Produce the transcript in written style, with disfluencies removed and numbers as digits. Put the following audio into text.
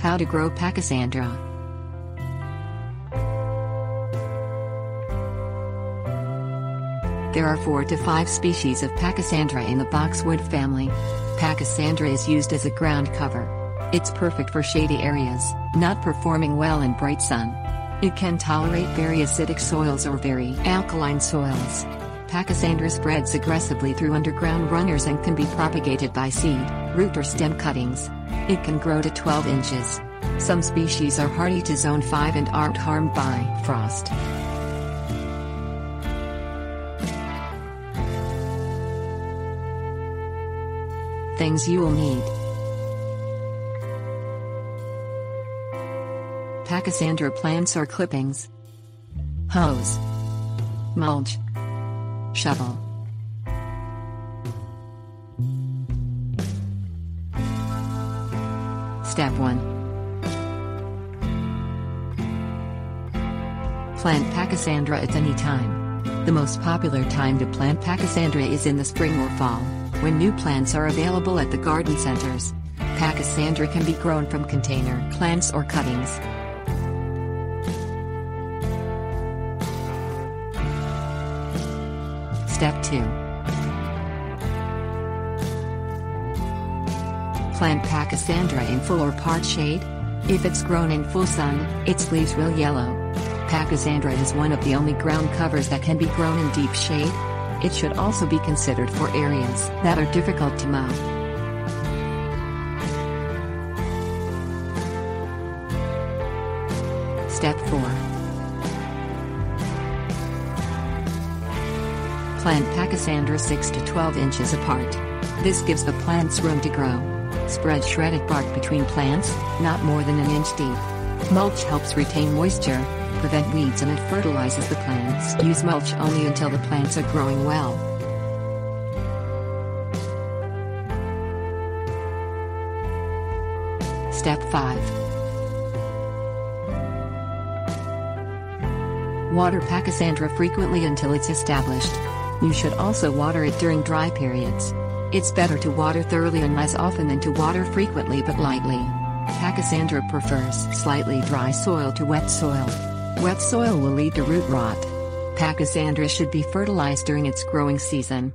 How to grow Pachysandra. There are 4 to 5 species of Pachysandra in the boxwood family. Pachysandra is used as a ground cover. It's perfect for shady areas, not performing well in bright sun. It can tolerate very acidic soils or very alkaline soils. Pachysandra spreads aggressively through underground runners and can be propagated by seed, root or stem cuttings. It can grow to 12 inches. Some species are hardy to zone 5 and aren't harmed by frost. Things you will need: Pachysandra plants or clippings, hose, mulch, shovel. Step 1. Plant Pachysandra at any time. The most popular time to plant Pachysandra is in the spring or fall, when new plants are available at the garden centers. Pachysandra can be grown from container plants or cuttings. Step 2. Plant Pachysandra in full or part shade. If it's grown in full sun, its leaves will yellow. Pachysandra is one of the only ground covers that can be grown in deep shade. It should also be considered for areas that are difficult to mow. Step 4. Plant Pachysandra 6 to 12 inches apart. This gives the plants room to grow. Spread shredded bark between plants, not more than an inch deep. Mulch helps retain moisture, prevent weeds, and it fertilizes the plants. Use mulch only until the plants are growing well. Step 5. Water Pachysandra frequently until it's established. You should also water it during dry periods. It's better to water thoroughly and less often than to water frequently but lightly. Pachysandra prefers slightly dry soil to wet soil. Wet soil will lead to root rot. Pachysandra should be fertilized during its growing season.